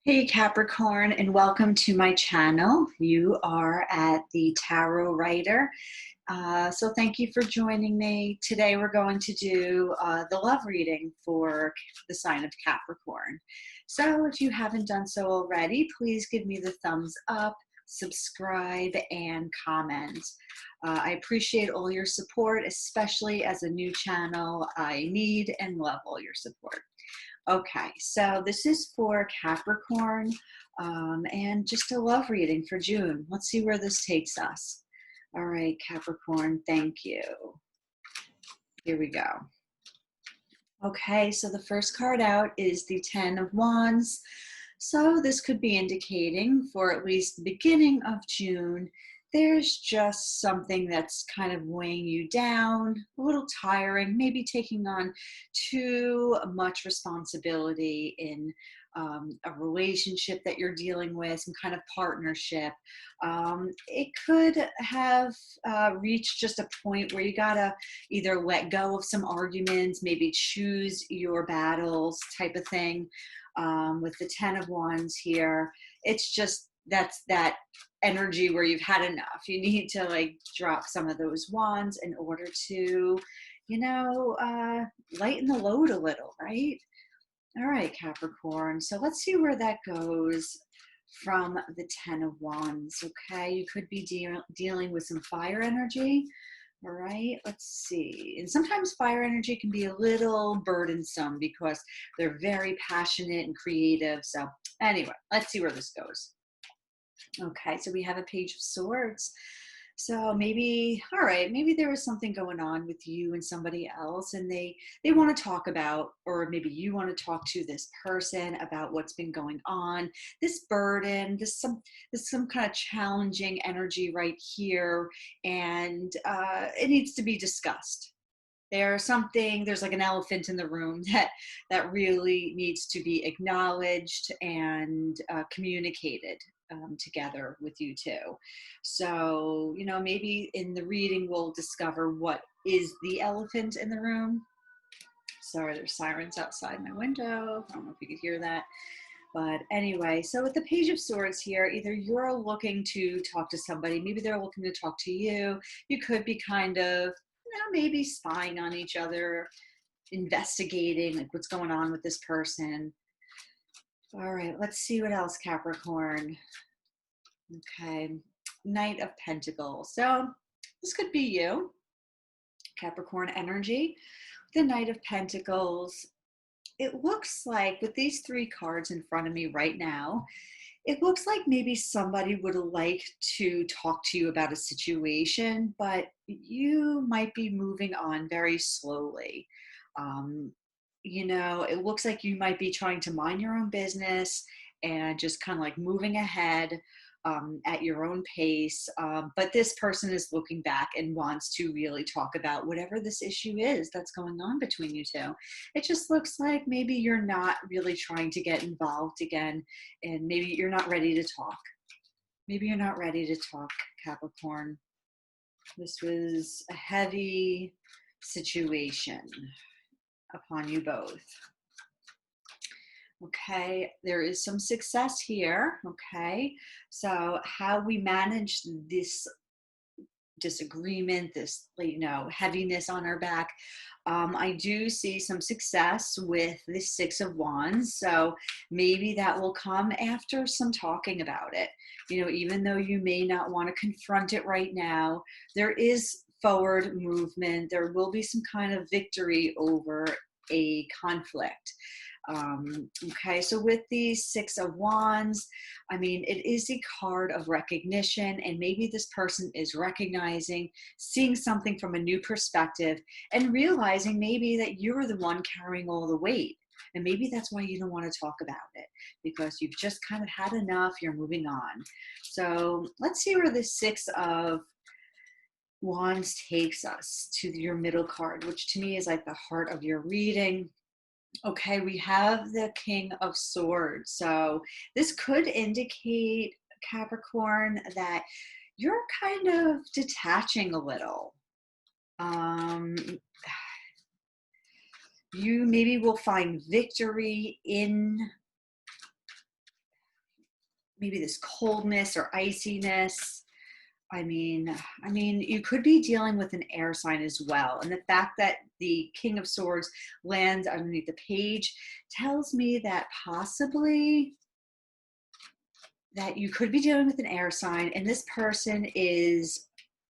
Hey Capricorn, and welcome to my channel. You are at the Tarot Writer. So thank you for joining me. Today we're going to do the love reading for the sign of Capricorn. So if you haven't done so already, please give me the thumbs up, subscribe, and comment. I appreciate all your support, especially as a new channel. I need and love all your support. Okay, so this is for Capricorn and just a love reading for June. Let's see where this takes us. All right, Capricorn, thank you. Here we go. Okay, so the first card out is the Ten of Wands. So this could be indicating for at least the beginning of June, there's just something that's kind of weighing you down, a little tiring, maybe taking on too much responsibility in a relationship that you're dealing with, some kind of partnership. It could have reached just a point where you gotta either let go of some arguments, maybe choose your battles type of thing. With the Ten of Wands here, it's just that's that energy where you've had enough. You need to like drop some of those wands in order to, lighten the load a little, right? All right, Capricorn. So let's see where that goes from the Ten of Wands. Okay, you could be dealing with some fire energy. All right, let's see. And sometimes fire energy can be a little burdensome because they're very passionate and creative. So anyway, let's see where this goes. Okay, so we have a Page of Swords. So maybe, all right, maybe there is something going on with you and somebody else, and they want to talk about, or maybe you want to talk to this person about what's been going on, this burden, this some kind of challenging energy right here, and it needs to be discussed. There's like an elephant in the room that really needs to be acknowledged and communicated together with you two. So, maybe in the reading we'll discover what is the elephant in the room. Sorry, there's sirens outside my window. I don't know if you could hear that. But anyway, so with the Page of Swords here, either you're looking to talk to somebody, maybe they're looking to talk to you. You could be kind of, maybe spying on each other, investigating like what's going on with this person. All right, let's see what else, Capricorn. Okay, Knight of Pentacles. So this could be you, Capricorn energy. The Knight of Pentacles. It looks like with these three cards in front of me right now, it looks like maybe somebody would like to talk to you about a situation, but you might be moving on very slowly. It looks like you might be trying to mind your own business and just kind of like moving ahead at your own pace. But this person is looking back and wants to really talk about whatever this issue is that's going on between you two. It just looks like maybe you're not really trying to get involved again, and maybe you're not ready to talk. Maybe you're not ready to talk, Capricorn. This was a heavy situation upon you both. Okay, there is some success here. Okay, so how we manage this disagreement, this heaviness on our back, I do see some success with the Six of Wands. So maybe that will come after some talking about it. Even though you may not want to confront it right now, there is forward movement. There will be some kind of victory over a conflict. Okay, so with the Six of Wands, I mean, it is a card of recognition, and maybe this person is recognizing, seeing something from a new perspective, and realizing maybe that you're the one carrying all the weight. And maybe that's why you don't want to talk about it, because you've just kind of had enough, you're moving on. So let's see where the Six of Wands takes us to your middle card, which to me is like the heart of your reading. Okay, we have the King of Swords. So this could indicate, Capricorn, that you're kind of detaching a little. You maybe will find victory in maybe this coldness or iciness. I mean, you could be dealing with an air sign as well. And the fact that the King of Swords lands underneath the page tells me that possibly that you could be dealing with an air sign, and this person is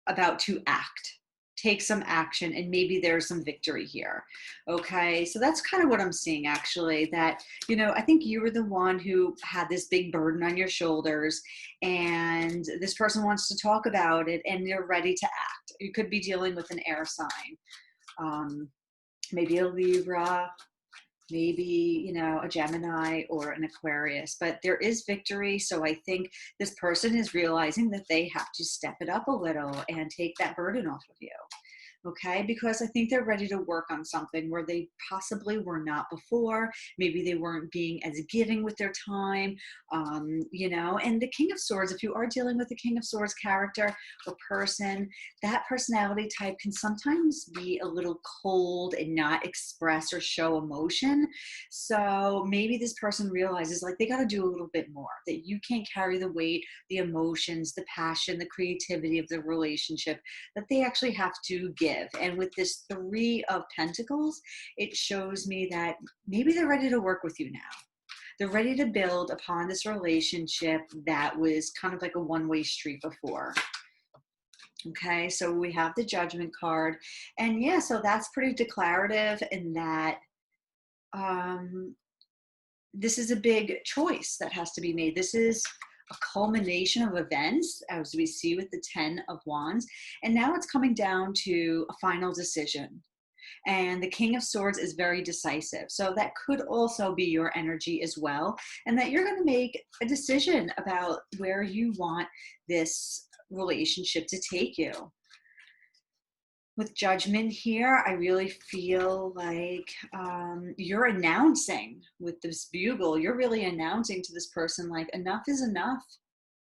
about to act, take some action, and maybe there's some victory here. Okay, so that's kind of what I'm seeing, actually, that, I think you were the one who had this big burden on your shoulders, and this person wants to talk about it, and they're ready to act. You could be dealing with an air sign, maybe a Libra, maybe, a Gemini or an Aquarius, but there is victory. So I think this person is realizing that they have to step it up a little and take that burden off of you. Okay, because I think they're ready to work on something where they possibly were not before. Maybe they weren't being as giving with their time, and the King of Swords, if you are dealing with the King of Swords character or person, that personality type can sometimes be a little cold and not express or show emotion. So maybe this person realizes like they got to do a little bit more, that you can't carry the weight, the emotions, the passion, the creativity of the relationship, that they actually have to give. And with this Three of Pentacles, it shows me that maybe they're ready to work with you now. They're ready to build upon this relationship that was kind of like a one-way street before. Okay, so we have the Judgment card. And yeah, so that's pretty declarative in that this is a big choice that has to be made. This is a culmination of events, as we see with the 10 of Wands. And now it's coming down to a final decision. And the King of Swords is very decisive. So that could also be your energy as well. And that you're going to make a decision about where you want this relationship to take you. With Judgment here, I really feel like you're announcing with this bugle, you're really announcing to this person like enough is enough.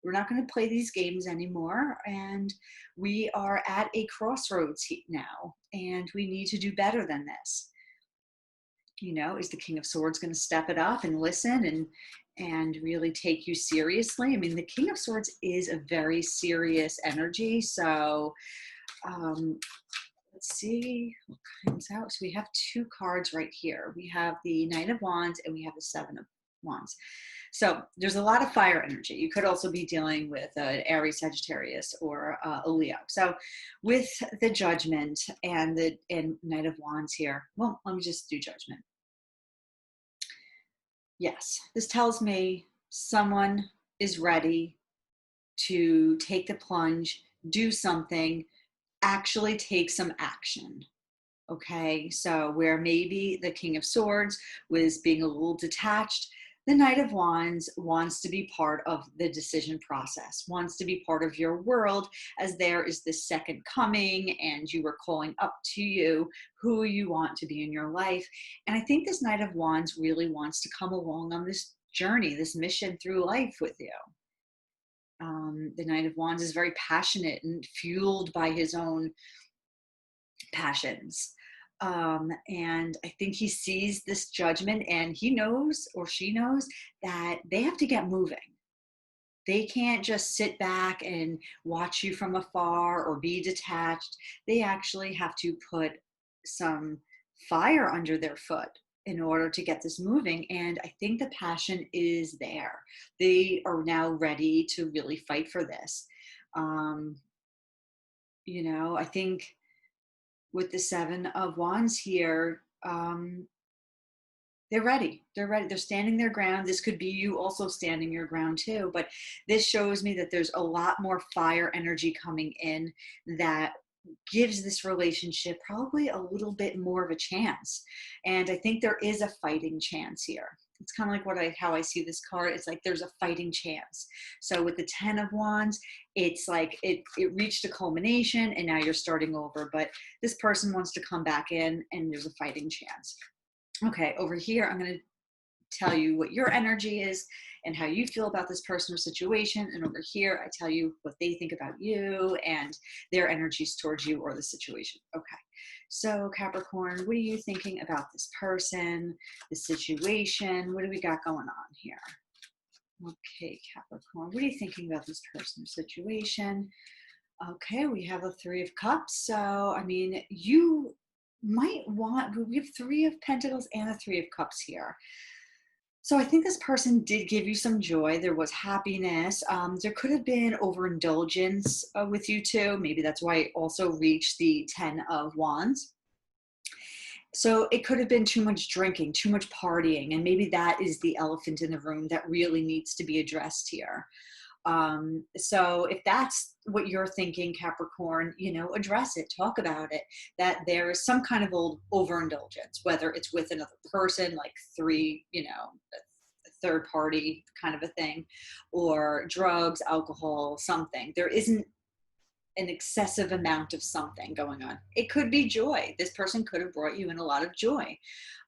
We're not going to play these games anymore. And we are at a crossroads now. And we need to do better than this. Is the King of Swords going to step it up and listen and really take you seriously? I mean, the King of Swords is a very serious energy. So let's see what comes out. So we have two cards right here. We have the Knight of Wands and we have the Seven of Wands. So there's a lot of fire energy. You could also be dealing with an Aries, Sagittarius, or a Leo. So with the Judgment and the Knight of Wands here, well, let me just do Judgment. Yes, this tells me someone is ready to take the plunge, do something, actually take some action. Okay, so where maybe the King of Swords was being a little detached, the Knight of Wands wants to be part of the decision process, wants to be part of your world, as there is this second coming and you are calling up to you who you want to be in your life. And I think this Knight of Wands really wants to come along on this journey, this mission through life with you. The Knight of Wands is very passionate and fueled by his own passions. And I think he sees this Judgment and he knows, or she knows, that they have to get moving. They can't just sit back and watch you from afar or be detached. They actually have to put some fire under their foot in order to get this moving. And I think the passion is there. They are now ready to really fight for this. I think with the Seven of Wands here, they're ready. They're ready. They're standing their ground. This could be you also standing your ground too. But this shows me that there's a lot more fire energy coming in that gives this relationship probably a little bit more of a chance. And I think there is a fighting chance here. It's kind of like how I see this card. It's like there's a fighting chance. So with the 10 of Wands, it's like it reached a culmination and now you're starting over. But this person wants to come back in and there's a fighting chance. Okay, over here, I'm going to tell you what your energy is and how you feel about this person or situation. And over here, I tell you what they think about you and their energies towards you or the situation. Okay, so Capricorn, what are you thinking about this person, the situation? What do we got going on here? Okay, Capricorn, what are you thinking about this person's situation? Okay, we have a Three of Cups. So, I mean, you might want, we have Three of Pentacles and a Three of Cups here. So I think this person did give you some joy. There was happiness. There could have been overindulgence with you too. Maybe that's why it also reached the Ten of Wands. So it could have been too much drinking, too much partying, and maybe that is the elephant in the room that really needs to be addressed here. So if that's what you're thinking, Capricorn, address it, talk about it, that there is some kind of old overindulgence, whether it's with another person, like a third party kind of a thing, or drugs, alcohol, something. There isn't an excessive amount of something going on. It could be joy. This person could have brought you in a lot of joy.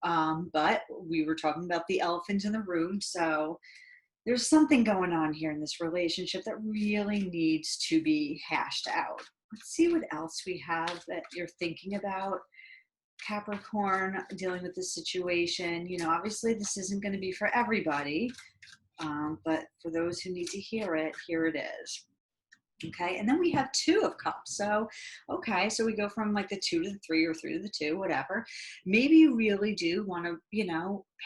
But we were talking about the elephant in the room. So there's something going on here in this relationship that really needs to be hashed out. Let's see what else we have that you're thinking about, Capricorn, dealing with this situation. Obviously this isn't going to be for everybody, but for those who need to hear it, here it is. Okay, and then we have Two of Cups. So, okay, so we go from like the 2 to the 3 or 3 to the 2, whatever. Maybe you really do want to,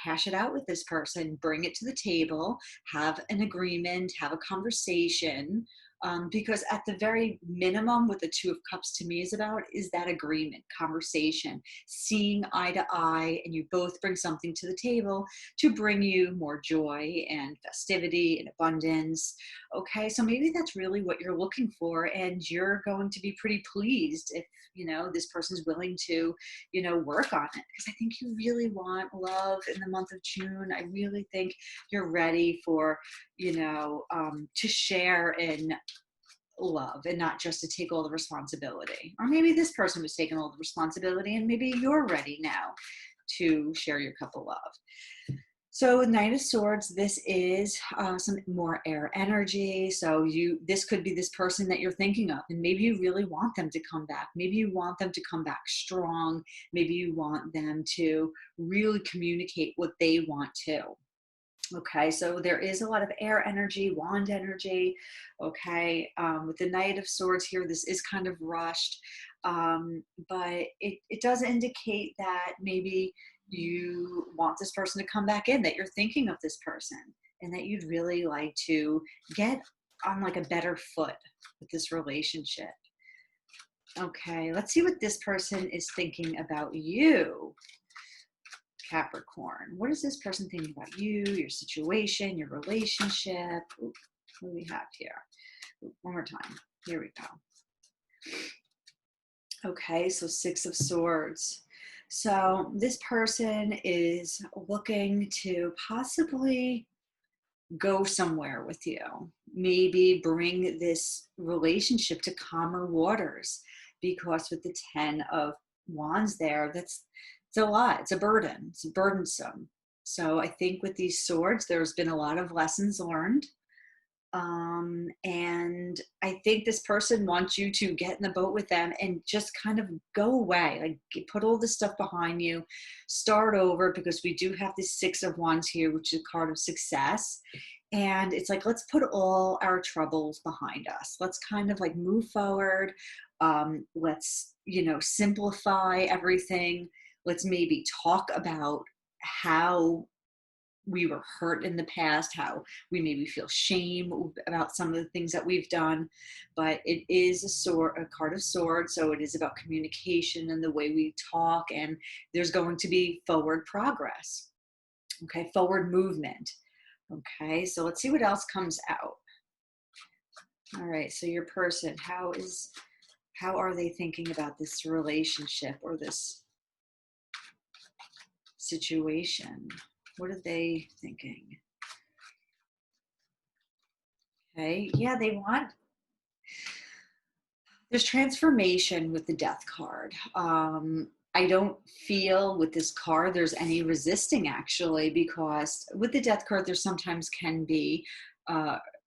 hash it out with this person, bring it to the table, have an agreement, have a conversation. Because at the very minimum, what the Two of Cups to me is about is that agreement, conversation, seeing eye to eye, and you both bring something to the table to bring you more joy and festivity and abundance. Okay, so maybe that's really what you're looking for, and you're going to be pretty pleased if this person's willing to work on it, because I think you really want love in the month of June. I really think you're ready for to share in love and not just to take all the responsibility. Or maybe this person was taking all the responsibility and maybe you're ready now to share your cup of love. So Knight of Swords, this is some more air energy. So this could be this person that you're thinking of, and maybe you really want them to come back. Maybe you want them to come back strong. Maybe you want them to really communicate what they want to. Okay, so there is a lot of air energy, wand energy. Okay, with the Knight of Swords here, this is kind of rushed, but it does indicate that maybe you want this person to come back in, that you're thinking of this person, and that you'd really like to get on like a better foot with this relationship. Okay, let's see what this person is thinking about you, Capricorn. What is this person thinking about you, your situation, your relationship? Ooh, what do we have here? Ooh, one more time. Here we go. Okay, so Six of Swords. So this person is looking to possibly go somewhere with you. Maybe bring this relationship to calmer waters, because with the 10 of Wands there, it's a lot. It's a burden. It's burdensome. So I think with these swords, there's been a lot of lessons learned. And I think this person wants you to get in the boat with them and just kind of go away, like put all this stuff behind you, start over, because we do have this Six of Wands here, which is a card of success. And it's like, let's put all our troubles behind us. Let's kind of like move forward. Let's, simplify everything. Let's maybe talk about how we were hurt in the past, how we maybe feel shame about some of the things that we've done. But it is a card of swords, so it is about communication and the way we talk, and there's going to be forward progress. Okay, forward movement. Okay, so let's see what else comes out. All right, so your person, how are they thinking about this relationship or this situation? What are they thinking? Okay, yeah, there's transformation with the Death card. I don't feel with this card there's any resisting, actually, because with the Death card there sometimes can be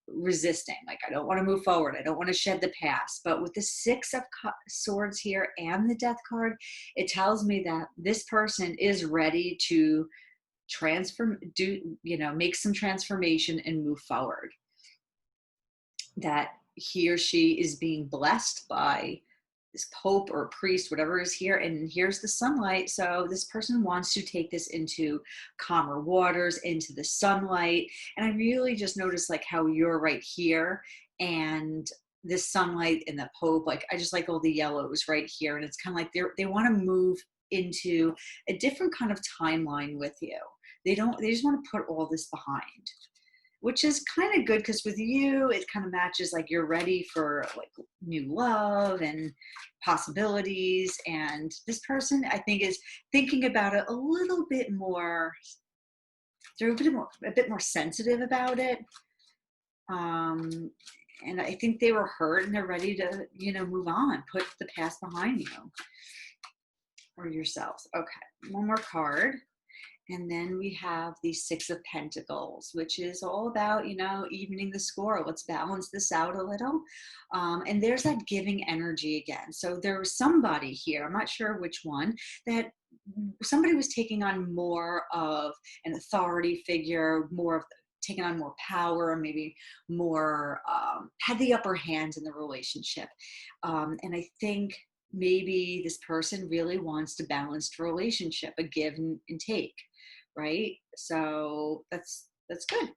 resisting, like I don't want to move forward, I don't want to shed the past. But with the Six of Swords here and the Death card, it tells me that this person is ready to make some transformation and move forward. That he or she is being blessed by this pope or priest, whatever is here, and here's the sunlight. So this person wants to take this into calmer waters, into the sunlight. And I really just noticed like how you're right here, and this sunlight and the pope, like I just like all the yellows right here. And it's kind of like they want to move into a different kind of timeline with you. They just want to put all this behind, which is kind of good because with you, it kind of matches like you're ready for like new love and possibilities. And this person, I think, is thinking about it a little bit more. They're a bit more sensitive about it. And I think they were hurt and they're ready to, move on, put the past behind you or yourselves. Okay, one more card. And then we have the Six of Pentacles, which is all about, evening the score. Let's balance this out a little. And there's that giving energy again. So there was somebody here, I'm not sure which one, that somebody was taking on more of an authority figure, taking on more power, maybe more, had the upper hand in the relationship. And I think maybe this person really wants to balance the relationship, a give and take. Right? So that's good.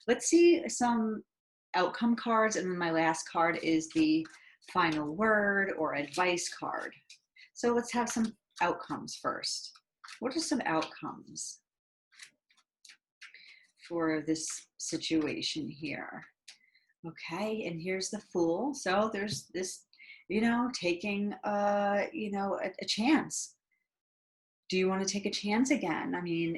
Let's see some outcome cards. And then my last card is the final word or advice card. So let's have some outcomes first. What are some outcomes for this situation here? Okay, and here's the Fool. So there's this, taking a chance. Do you want to take a chance again? I mean,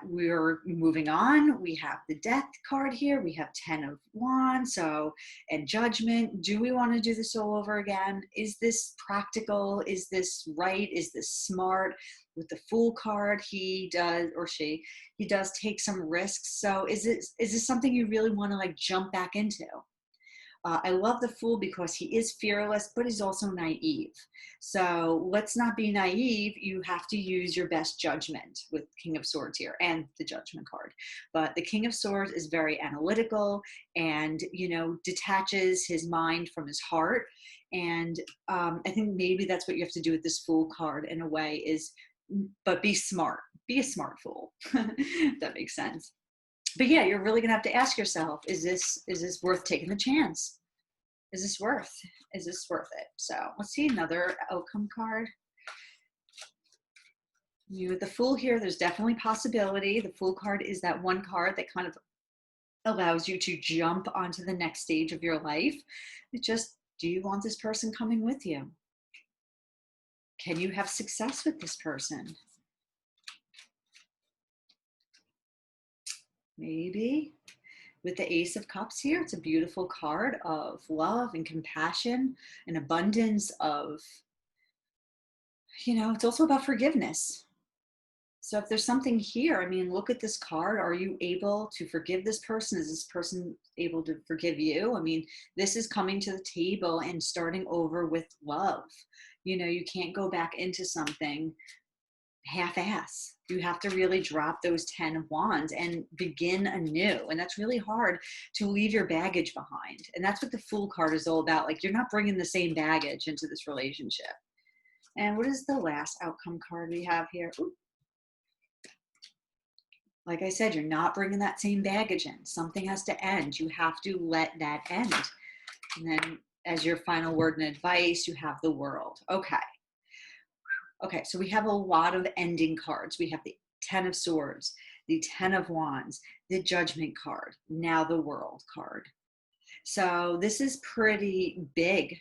we're moving on. We have the Death card here. We have 10 of Wands, and Judgment. Do we want to do this all over again? Is this practical? Is this right? Is this smart? With the Fool card, he does take some risks. So is this something you really want to like jump back into? I love the Fool because he is fearless, but he's also naive. So let's not be naive. You have to use your best judgment with King of Swords here and the Judgment card. But the King of Swords is very analytical and, detaches his mind from his heart. And I think maybe that's what you have to do with this Fool card in a way but be smart. Be a smart fool. That makes sense. But yeah, you're really gonna have to ask yourself, is this worth taking the chance? Is this worth it? So let's see another outcome card. With the Fool here, there's definitely possibility. The Fool card is that one card that kind of allows you to jump onto the next stage of your life. Do you want this person coming with you? Can you have success with this person? Maybe. With the Ace of Cups here, it's a beautiful card of love and compassion and abundance of, it's also about forgiveness. So if there's something here, I mean, look at this card. Are you able to forgive this person? Is this person able to forgive you? I mean, this is coming to the table and starting over with love. You can't go back into something half-ass. You have to really drop those 10 of Wands and begin anew. And that's really hard to leave your baggage behind. And that's what the Fool card is all about. Like, you're not bringing the same baggage into this relationship. And what is the last outcome card we have here? Ooh. Like I said, you're not bringing that same baggage in. Something has to end. You have to let that end. And then as your final word and advice, you have the World. Okay, so we have a lot of ending cards. We have the 10 of Swords, the 10 of Wands, the Judgment card, now the World card. So this is pretty big.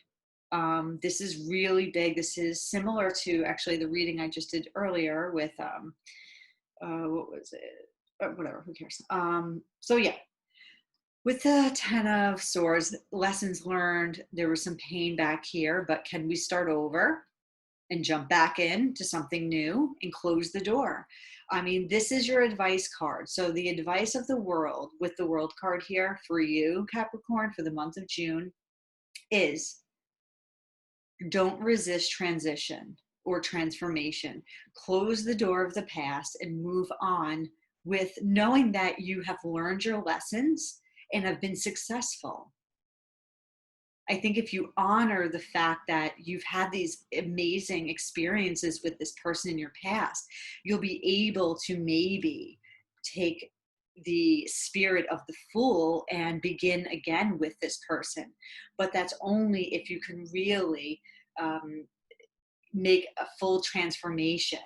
This is really big. This is similar to actually the reading I just did earlier with, what was it? Whatever, who cares? So yeah, with the 10 of Swords, lessons learned, there was some pain back here, but can we start over and jump back into something new and close the door? I mean, this is your advice card. So the advice of the World with the World card here for you, Capricorn, for the month of June is don't resist transition or transformation. Close the door of the past and move on with knowing that you have learned your lessons and have been successful. I think if you honor the fact that you've had these amazing experiences with this person in your past, you'll be able to maybe take the spirit of the fool and begin again with this person. But that's only if you can really um, make a full transformation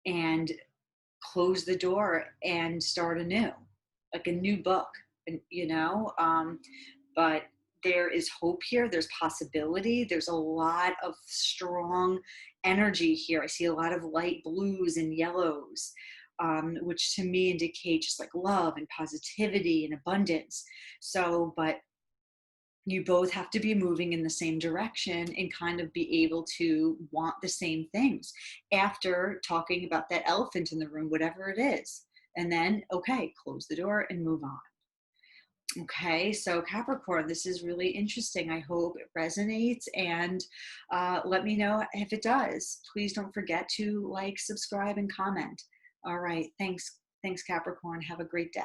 and close the door and start anew, like a new book, and but there is hope here, there's possibility, there's a lot of strong energy here. I see a lot of light blues and yellows, which to me indicate just like love and positivity and abundance. So but you both have to be moving in the same direction and kind of be able to want the same things after talking about that elephant in the room, whatever it is. And then, okay, close the door and move on. Okay, so Capricorn, this is really interesting. I hope it resonates, and let me know if it does. Please don't forget to like, subscribe, and comment. All right, thanks. Thanks, Capricorn. Have a great day.